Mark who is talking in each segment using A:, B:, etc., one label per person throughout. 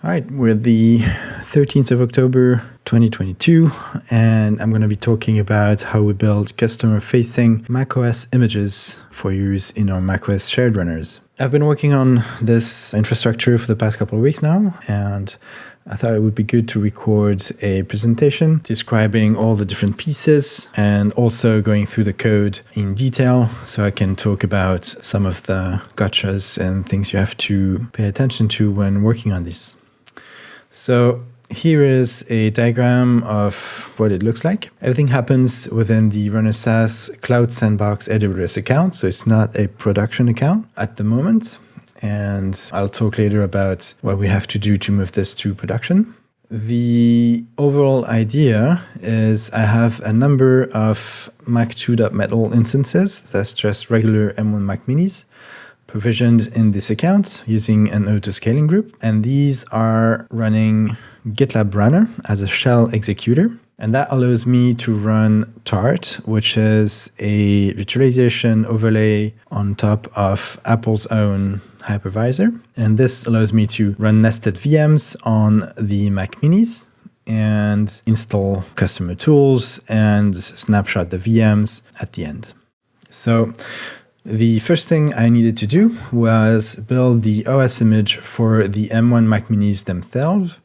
A: All right, we're the 13th of October 2022, and I'm going to be talking about how we build customer-facing macOS images for use in our macOS shared runners. I've been working on this infrastructure for the past couple of weeks now, and I thought it would be good to record a presentation describing all the different pieces and also going through the code in detail so I can talk about some of the gotchas and things you have to pay attention to when working on this. So here is a diagram of what it looks like. Everything happens within the Runner SaaS Cloud Sandbox AWS account, so it's not a production account at the moment. And I'll talk later about what we have to do to move this to production. The overall idea is I have a number of mac2.metal instances, that's just regular M1 Mac minis, provisioned in this account using an auto-scaling group. And these are running GitLab Runner as a shell executor. And that allows me to run tart, which is a virtualization overlay on top of Apple's own hypervisor. And this allows me to run nested VMs on the Mac minis and install customer tools and snapshot the VMs at the end. So the first thing I needed to do was build the OS image for the M1 Mac minis themselves.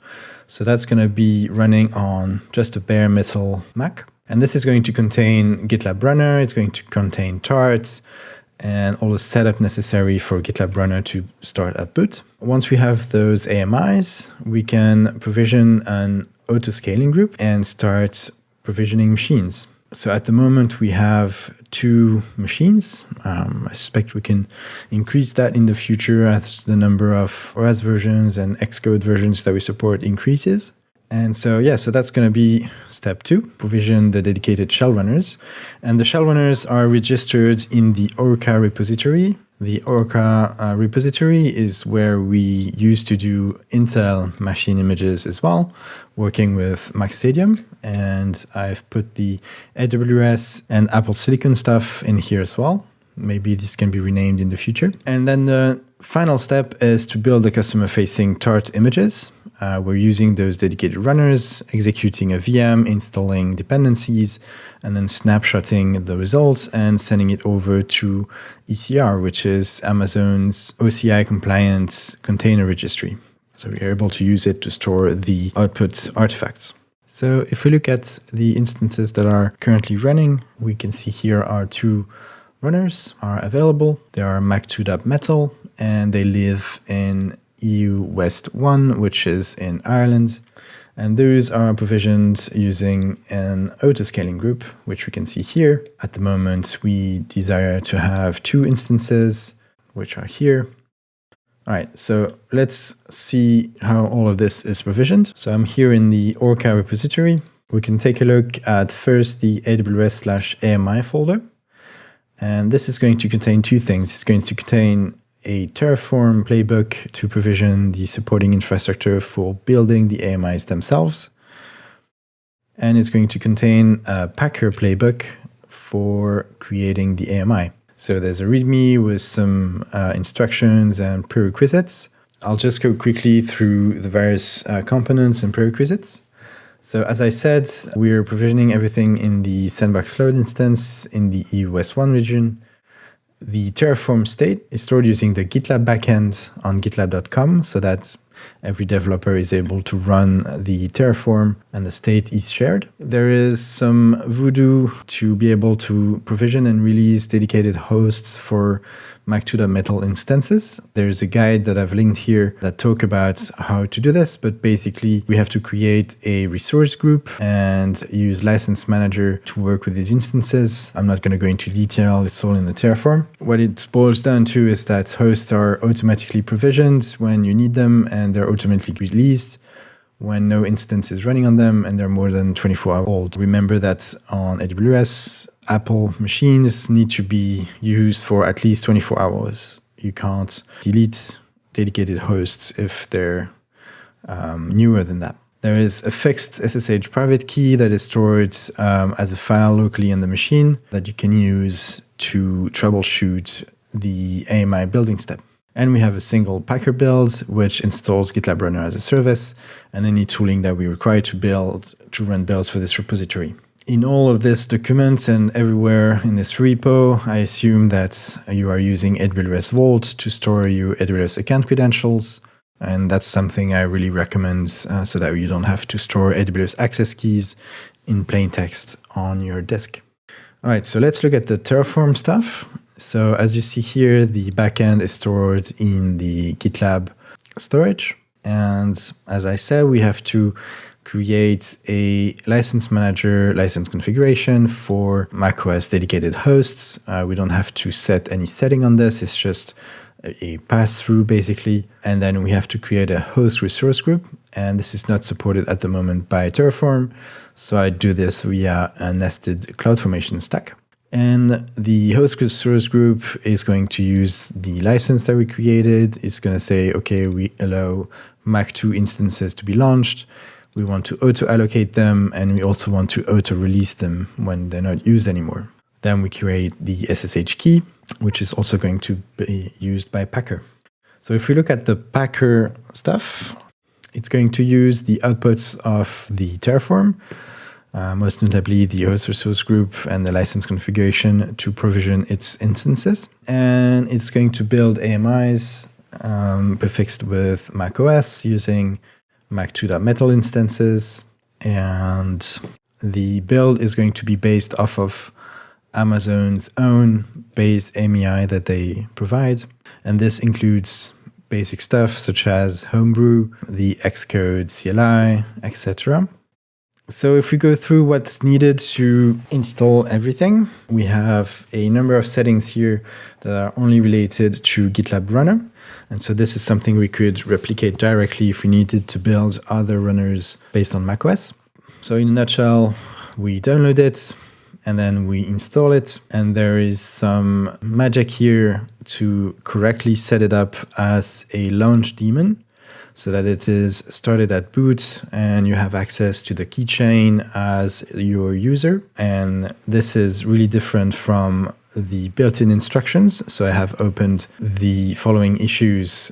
A: So that's going to be running on just a bare metal Mac. And this is going to contain GitLab Runner, it's going to contain tart, and all the setup necessary for GitLab Runner to start up boot. Once we have those AMIs, we can provision an auto-scaling group and start provisioning machines. So at the moment, we have 2 machines. I suspect we can increase that in the future as the number of OS versions and Xcode versions that we support increases. And so that's going to be step 2, provision the dedicated shell runners. And the shell runners are registered in the Orca repository. The Orca repository is where we used to do Intel machine images as well, working with Mac Stadium. And I've put the AWS and Apple Silicon stuff in here as well. Maybe this can be renamed in the future. And then the final step is to build the customer-facing tart images. We're using those dedicated runners, executing a VM, installing dependencies, and then snapshotting the results and sending it over to ECR, which is Amazon's OCI-compliant container registry. So we're able to use it to store the output artifacts. So if we look at the instances that are currently running, we can see here our 2 runners are available. They are mac2.metal, and they live in EU West 1, which is in Ireland. And those are provisioned using an auto-scaling group, which we can see here. At the moment, we desire to have 2 instances, which are here. All right, so let's see how all of this is provisioned. So I'm here in the Orca repository. We can take a look at first the AWS/AMI folder. And this is going to contain 2 things. It's going to contain a Terraform playbook to provision the supporting infrastructure for building the AMIs themselves. And it's going to contain a Packer playbook for creating the AMI. So there's a README with some instructions and prerequisites. I'll just go quickly through the various components and prerequisites. So as I said, we're provisioning everything in the Sandbox Cloud instance in the EU West 1 region. The Terraform state is stored using the GitLab backend on gitlab.com so that every developer is able to run the Terraform and the state is shared. There is some voodoo to be able to provision and release dedicated hosts for mac2.metal instances. There's a guide that I've linked here that talk about how to do this, but basically we have to create a resource group and use License Manager to work with these instances. I'm not going to go into detail, it's all in the Terraform. What it boils down to is that hosts are automatically provisioned when you need them, and they're automatically released when no instance is running on them and they're more than 24 hours old. Remember that on AWS, Apple machines need to be used for at least 24 hours. You can't delete dedicated hosts if they're newer than that. There is a fixed SSH private key that is stored as a file locally on the machine that you can use to troubleshoot the AMI building step. And we have a single Packer build, which installs GitLab Runner as a service and any tooling that we require to run builds for this repository. In all of this document and everywhere in this repo, I assume that you are using AWS Vault to store your AWS account credentials. And that's something I really recommend so that you don't have to store AWS access keys in plain text on your disk. All right, so let's look at the Terraform stuff. So as you see here, the backend is stored in the GitLab storage. And as I said, we have to create a license manager, license configuration for macOS dedicated hosts. We don't have to set any setting on this. It's just a pass-through basically. And then we have to create a host resource group. And this is not supported at the moment by Terraform. So I do this via a nested CloudFormation stack. And the host resource group is going to use the license that we created. It's going to say, okay, we allow Mac2 instances to be launched. We want to auto-allocate them, and we also want to auto-release them when they're not used anymore. Then we create the SSH key, which is also going to be used by Packer. So if we look at the Packer stuff, it's going to use the outputs of the Terraform, most notably the host resource group and the license configuration to provision its instances. And it's going to build AMIs prefixed with macOS using mac2.metal instances. And the build is going to be based off of Amazon's own base AMI that they provide. And this includes basic stuff such as Homebrew, the Xcode CLI, etc. So if we go through what's needed to install everything, we have a number of settings here that are only related to GitLab Runner. And so this is something we could replicate directly if we needed to build other runners based on macOS. So in a nutshell, we download it and then we install it. And there is some magic here to correctly set it up as a launch daemon, so that it is started at boot and you have access to the keychain as your user. And this is really different from the built-in instructions. So I have opened the following issues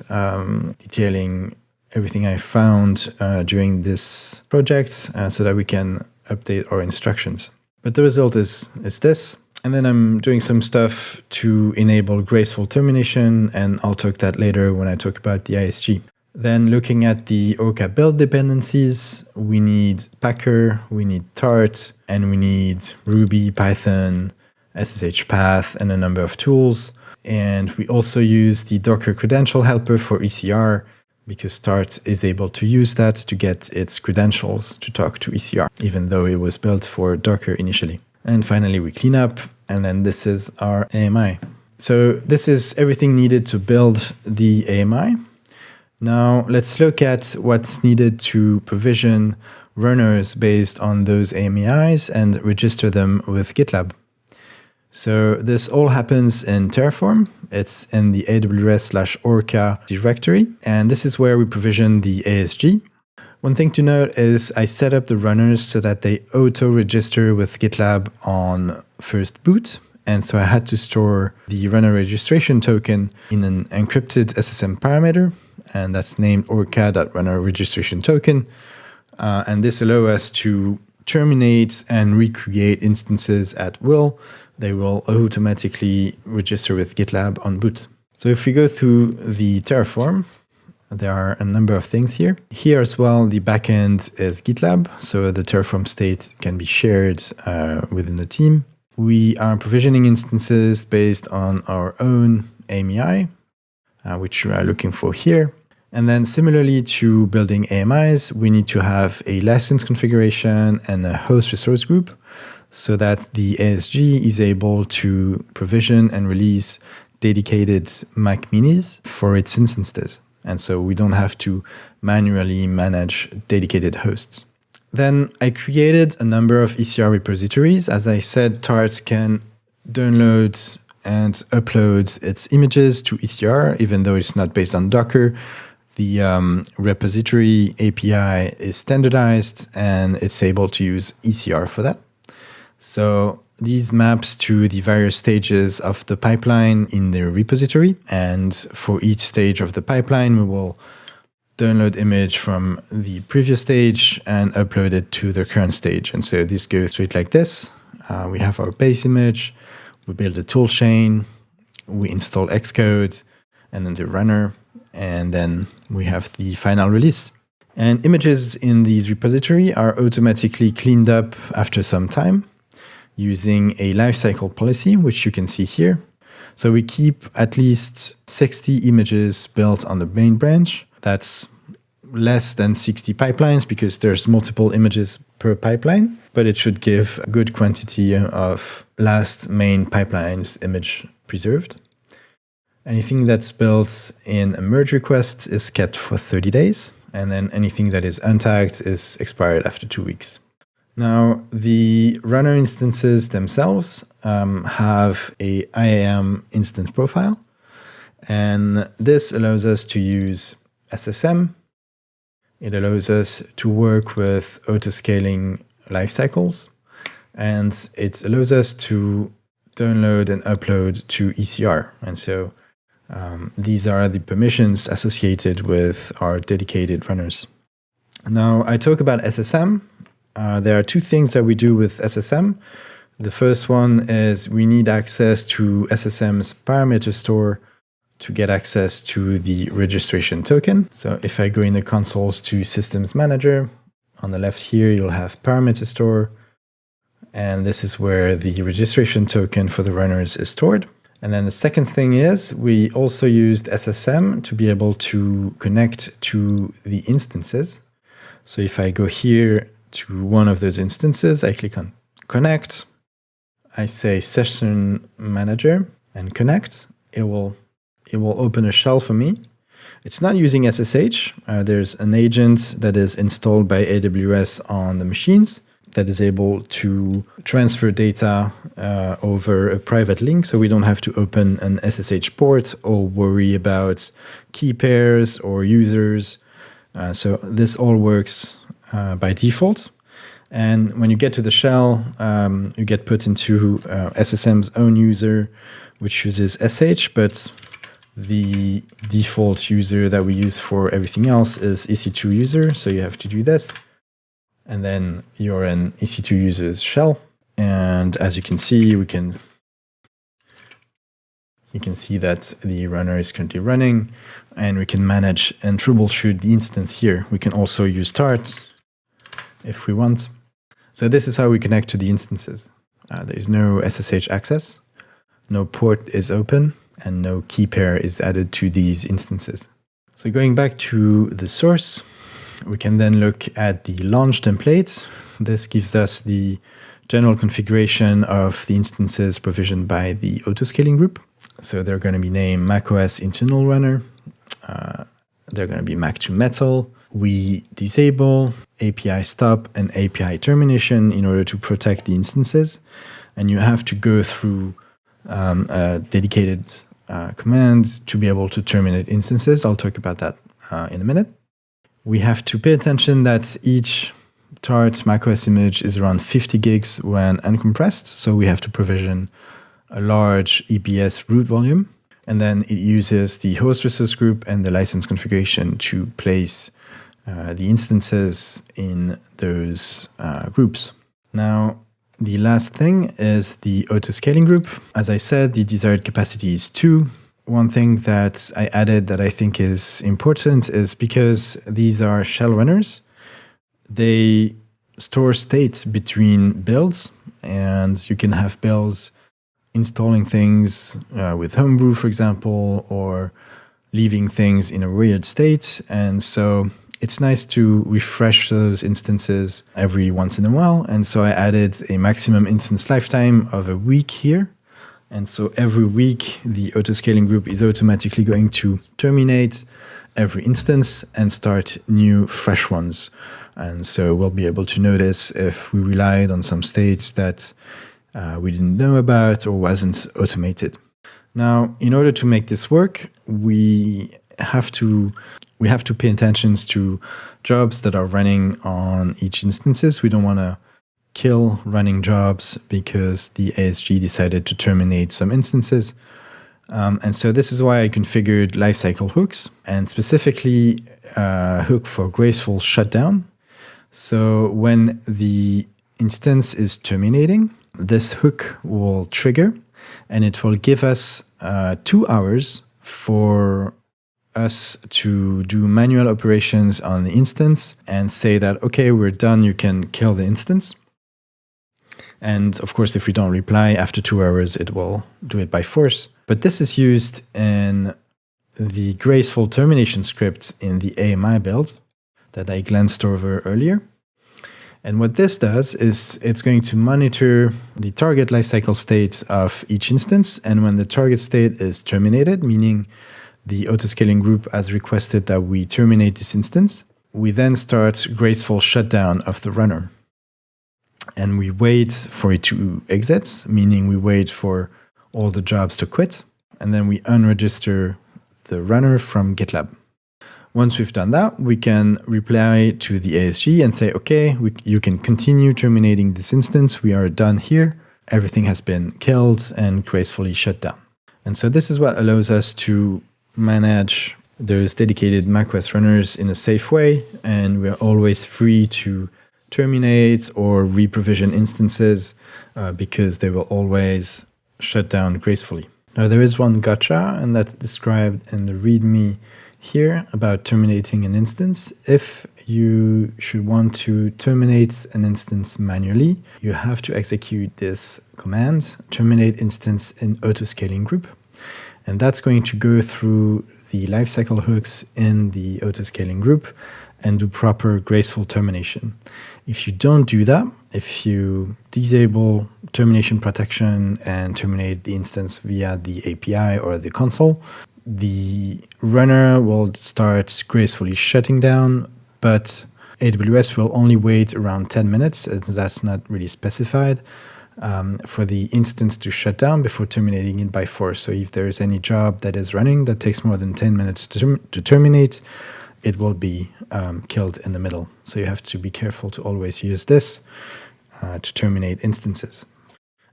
A: detailing everything I found during this project so that we can update our instructions. But the result is this. And then I'm doing some stuff to enable graceful termination, and I'll talk that later when I talk about the ISG. Then looking at the Orca build dependencies, we need Packer, we need tart, and we need Ruby, Python, SSH path, and a number of tools. And we also use the Docker credential helper for ECR, because tart is able to use that to get its credentials to talk to ECR, even though it was built for Docker initially. And finally, we clean up, and then this is our AMI. So this is everything needed to build the AMI. Now let's look at what's needed to provision runners based on those AMIs and register them with GitLab. So this all happens in Terraform. It's in the AWS/Orca directory, and this is where we provision the ASG. One thing to note is I set up the runners so that they auto-register with GitLab on first boot. And so I had to store the runner registration token in an encrypted SSM parameter, and that's named orca.runner registration token. And this allows us to terminate and recreate instances at will. They will automatically register with GitLab on boot. So if we go through the Terraform, there are a number of things here. Here as well, the backend is GitLab, so the Terraform state can be shared within the team. We are provisioning instances based on our own AMI, which we are looking for here. And then similarly to building AMIs, we need to have a license configuration and a host resource group so that the ASG is able to provision and release dedicated Mac minis for its instances. And so we don't have to manually manage dedicated hosts. Then I created a number of ECR repositories. As I said, tart can download and upload its images to ECR, even though it's not based on Docker. The repository API is standardized and it's able to use ECR for that. So these maps to the various stages of the pipeline in the repository. And for each stage of the pipeline, we will download image from the previous stage and upload it to the current stage. And so this goes straight like this. We have our base image, we build a tool chain, we install Xcode, and then the runner, and then we have the final release. And images in these repository are automatically cleaned up after some time using a lifecycle policy, which you can see here. So we keep at least 60 images built on the main branch. That's less than 60 pipelines because there's multiple images per pipeline, but it should give a good quantity of last main pipeline's image preserved. Anything that's built in a merge request is kept for 30 days, and then anything that is untagged is expired after 2 weeks. Now, the runner instances themselves have a IAM instance profile, and this allows us to use SSM. It allows us to work with auto-scaling lifecycles, and it allows us to download and upload to ECR. And so these are the permissions associated with our dedicated runners. Now, I talk about SSM. There are two things that we do with SSM. The first one is we need access to SSM's parameter store to get access to the registration token. So if I go in the consoles to Systems Manager, on the left here, you'll have parameter store. And this is where the registration token for the runners is stored. And then the second thing is we also used SSM to be able to connect to the instances. So if I go here to one of those instances, I click on connect, I say session manager and connect, it will open a shell for me. It's not using SSH. There's an agent that is installed by AWS on the machines that is able to transfer data over a private link, so we don't have to open an SSH port or worry about key pairs or users. So this all works by default. And when you get to the shell, you get put into SSM's own user, which uses SH, but the default user that we use for everything else is EC2 user. So you have to do this. And then you're an EC2 user's shell. And as you can see, you can see that the runner is currently running, and we can manage and troubleshoot the instance here. We can also use tart if we want. So this is how we connect to the instances. There is no SSH access, no port is open, and no key pair is added to these instances. So going back to the source, we can then look at the launch template. This gives us the general configuration of the instances provisioned by the autoscaling group. So they're going to be named macOS internal runner. They're going to be mac2.metal. We disable API stop and API termination in order to protect the instances. And you have to go through a dedicated command to be able to terminate instances. I'll talk about that in a minute. We have to pay attention that each tart macOS image is around 50 gigs when uncompressed. So we have to provision a large EBS root volume. And then it uses the host resource group and the license configuration to place the instances in those groups. Now, the last thing is the auto-scaling group. As I said, the desired capacity is 2. One thing that I added that I think is important is because these are shell runners, they store state between builds, and you can have builds installing things with Homebrew, for example, or leaving things in a weird state. And so it's nice to refresh those instances every once in a while. And so I added a maximum instance lifetime of a week here. And so every week, the autoscaling group is automatically going to terminate every instance and start new, fresh ones. And so we'll be able to notice if we relied on some states that we didn't know about or wasn't automated. Now, in order to make this work, we have to pay attention to jobs that are running on each instances. We don't want to kill running jobs because the ASG decided to terminate some instances. And so this is why I configured lifecycle hooks, and specifically a hook for graceful shutdown. So when the instance is terminating, this hook will trigger, and it will give us 2 hours for us to do manual operations on the instance and say that, okay, we're done, you can kill the instance. And of course, if we don't reply after 2 hours, it will do it by force. But this is used in the graceful termination script in the AMI build that I glanced over earlier. And what this does is it's going to monitor the target lifecycle state of each instance. And when the target state is terminated, meaning the autoscaling group has requested that we terminate this instance, we then start graceful shutdown of the runner. And we wait for it to exit, meaning we wait for all the jobs to quit, and then we unregister the runner from GitLab. Once we've done that, we can reply to the ASG and say, okay, you can continue terminating this instance. We are done here. Everything has been killed and gracefully shut down. And so this is what allows us to manage those dedicated macOS runners in a safe way, and we're always free to terminate or reprovision instances because they will always shut down gracefully. Now there is one gotcha, and that's described in the README here about terminating an instance. If you should want to terminate an instance manually, you have to execute this command, terminate instance in autoscaling group. And that's going to go through the lifecycle hooks in the autoscaling group and do proper graceful termination. If you don't do that, if you disable termination protection and terminate the instance via the API or the console, the runner will start gracefully shutting down, but AWS will only wait around 10 minutes, as that's not really specified, for the instance to shut down before terminating it by force. So if there is any job that is running that takes more than 10 minutes to terminate, it will be killed in the middle. So you have to be careful to always use this to terminate instances.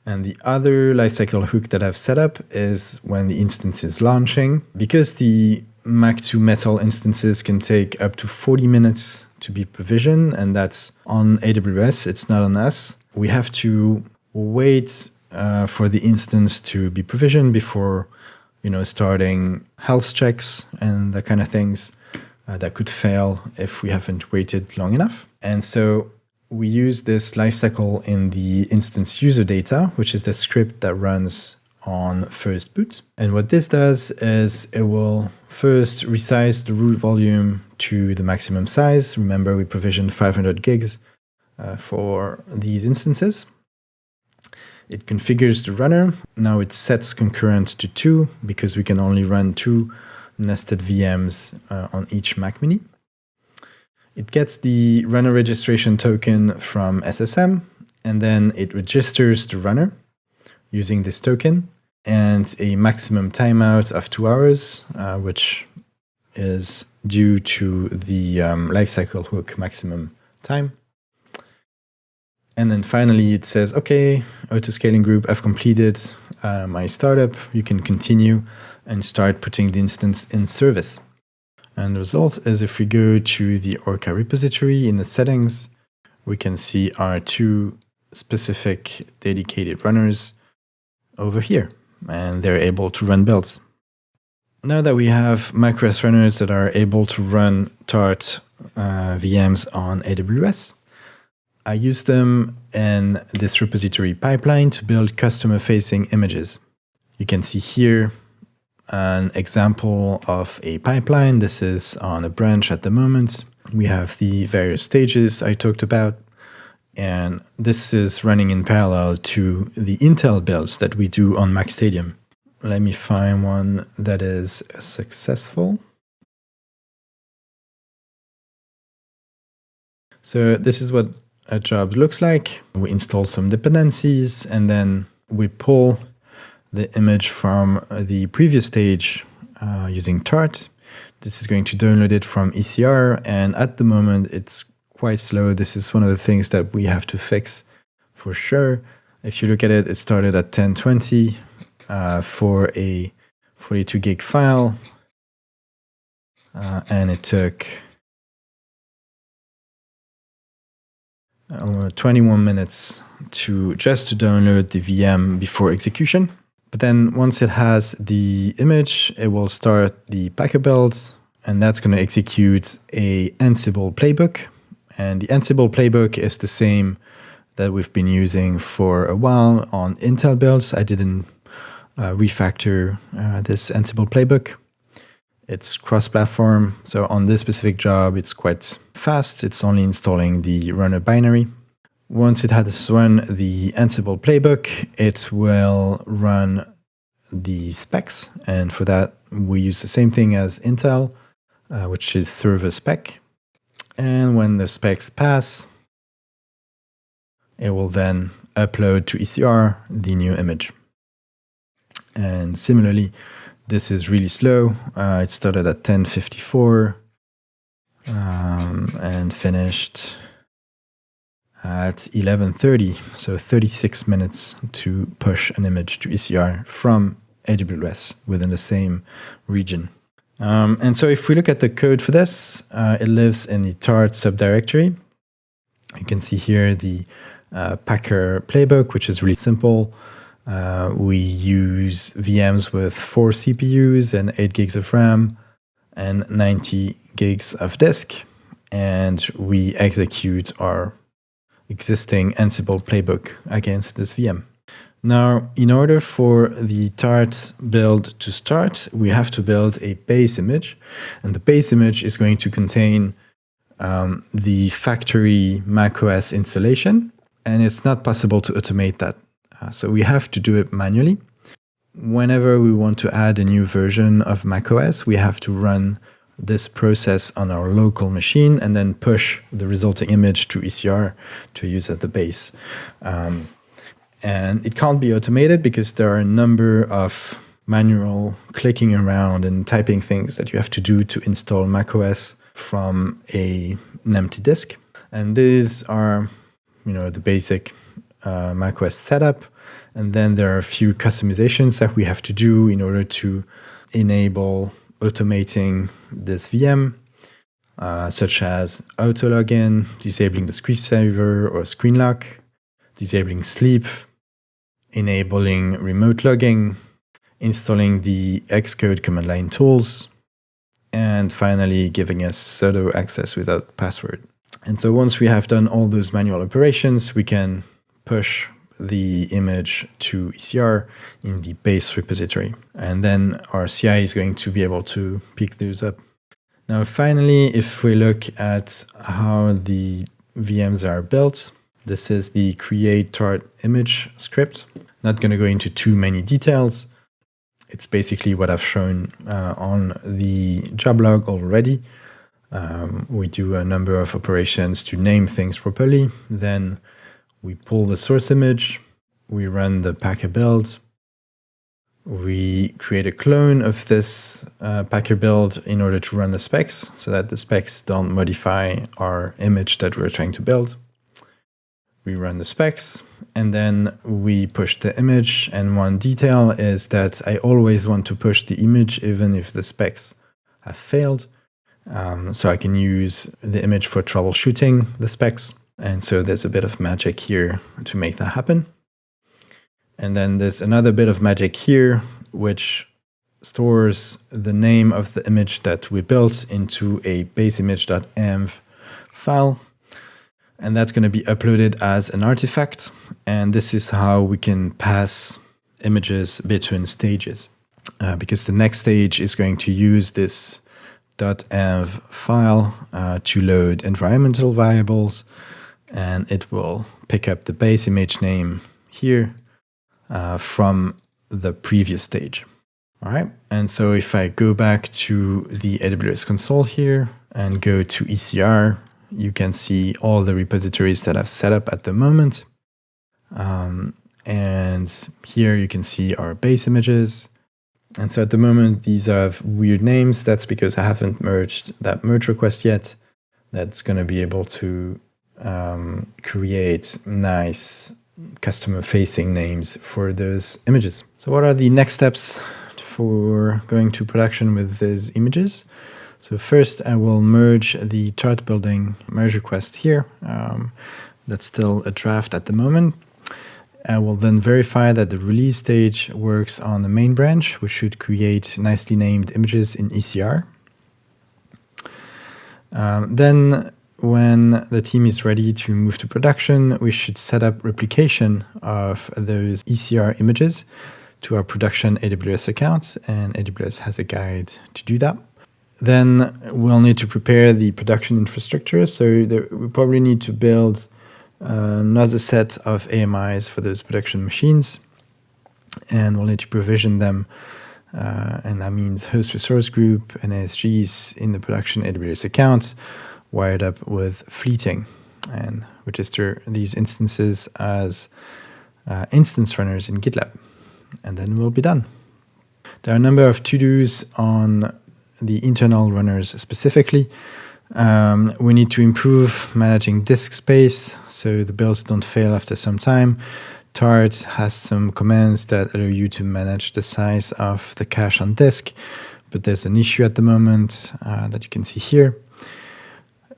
A: And the other lifecycle hook that I've set up is when the instance is launching. Because the mac2.metal instances can take up to 40 minutes to be provisioned, and that's on AWS, it's not on us. We have to wait for the instance to be provisioned before, starting health checks and that kind of things that could fail if we haven't waited long enough. And so we use this lifecycle in the instance user data, which is the script that runs on first boot. And what this does is it will first resize the root volume to the maximum size. Remember, we provisioned 500 gigs for these instances. It configures the runner. Now it sets concurrent to 2 because we can only run 2 nested VMs on each Mac Mini. It gets the runner registration token from SSM, and then it registers the runner using this token and a maximum timeout of 2 hours, which is due to the lifecycle hook maximum time. And then finally it says, okay, autoscaling group, I've completed my startup. You can continue and start putting the instance in service. And the result is if we go to the Orca repository in the settings, we can see our 2 specific dedicated runners over here, and they're able to run builds. Now that we have macOS runners that are able to run tart VMs on AWS, I use them in this repository pipeline to build customer-facing images. You can see here an example of a pipeline. This is on a branch at the moment. We have the various stages I talked about, and this is running in parallel to the Intel builds that we do on Mac Stadium. Let me find one that is successful. So this is what a job looks like. We install some dependencies, and then we pull the image from the previous stage using tart. This is going to download it from ECR, and at the moment it's quite slow. This is one of the things that we have to fix for sure. If you look at it, it started at 1020 for a 42 gig file, and it took 21 minutes to download the VM before execution. But then once it has the image, it will start the Packer build, and that's going to execute a Ansible playbook. And the Ansible playbook is the same that we've been using for a while on Intel builds. I didn't refactor this Ansible playbook. It's cross-platform, so on this specific job, it's quite fast. It's only installing the runner binary. Once it has run the Ansible playbook, it will run the specs. And for that, we use the same thing as Intel, which is server spec. And when the specs pass, it will then upload to ECR the new image. And similarly, this is really slow. It started at 10:54 and finished at 11:30. So 36 minutes to push an image to ECR from AWS within the same region. And so if we look at the code for this, it lives in the tart subdirectory. You can see here the Packer playbook, which is really simple. We use VMs with 4 CPUs and 8 gigs of RAM and 90 gigs of disk. And we execute our existing Ansible playbook against this VM. Now, in order for the tart build to start, we have to build a base image. And the base image is going to contain the factory macOS installation. And it's not possible to automate that. So we have to do it manually. Whenever we want to add a new version of macOS, we have to run this process on our local machine and then push the resulting image to ECR to use as the base. And it can't be automated because there are a number of manual clicking around and typing things that you have to do to install macOS from an empty disk. And these are, the basic macOS setup. And then there are a few customizations that we have to do in order to enable automating this VM, such as auto login, disabling the screensaver or screen lock, disabling sleep, enabling remote logging, installing the Xcode command line tools, and finally giving us sudo access without password. And so once we have done all those manual operations, we can push the image to ECR in the base repository. And then our CI is going to be able to pick those up. Now, finally, if we look at how the VMs are built, this is the create tart image script. Not going to go into too many details. It's basically what I've shown on the job log already. We do a number of operations to name things properly. Then we pull the source image. We run the Packer build. We create a clone of this Packer build in order to run the specs so that the specs don't modify our image that we're trying to build. We run the specs and then we push the image. And one detail is that I always want to push the image even if the specs have failed. So I can use the image for troubleshooting the specs. And so there's a bit of magic here to make that happen. And then there's another bit of magic here, which stores the name of the image that we built into a baseimage.env file. And that's going to be uploaded as an artifact. And this is how we can pass images between stages. Because the next stage is going to use this .env file to load environmental variables. And it will pick up the base image name here from the previous stage. All right. And so if I go back to the AWS console here and go to ECR, you can see all the repositories that I've set up at the moment. And here you can see our base images. And so at the moment, these have weird names. That's because I haven't merged that merge request yet. That's going to be able to create nice customer-facing names for those images. So what are the next steps for going to production with these images? So first, I will merge the tart building merge request here. That's still a draft at the moment. I will then verify that the release stage works on the main branch, which should create nicely named images in ECR. Then when the team is ready to move to production, we should set up replication of those ECR images to our production AWS account, and AWS has a guide to do that. Then we'll need to prepare the production infrastructure. So we probably need to build another set of AMIs for those production machines, and we'll need to provision them. And that means host resource group and ASGs in the production AWS account wired up with fleeting, and register these instances as instance runners in GitLab. And then we'll be done. There are a number of to-dos on the internal runners specifically. We need to improve managing disk space so the builds don't fail after some time. Tart has some commands that allow you to manage the size of the cache on disk, but there's an issue at the moment that you can see here.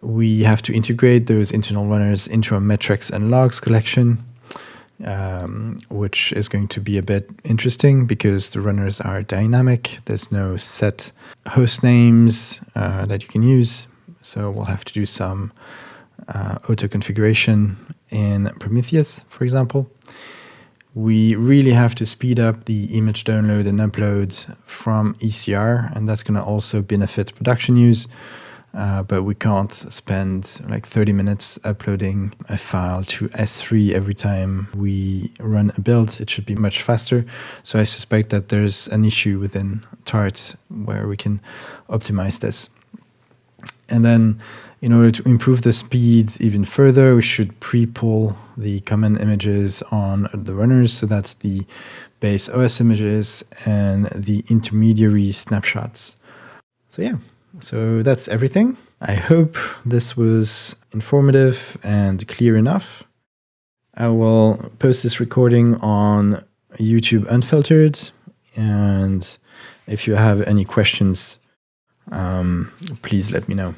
A: We have to integrate those internal runners into our metrics and logs collection, which is going to be a bit interesting because the runners are dynamic. There's no set host names that you can use. So we'll have to do some auto configuration in Prometheus, for example. We really have to speed up the image download and upload from ECR, and that's going to also benefit production use. But we can't spend like 30 minutes uploading a file to S3 every time we run a build. It should be much faster. So I suspect that there's an issue within Tart where we can optimize this. And then in order to improve the speeds even further, we should pre-pull the common images on the runners. So that's the base OS images and the intermediary snapshots. So yeah, so that's everything. I hope this was informative and clear enough. I will post this recording on YouTube Unfiltered. And if you have any questions, please let me know.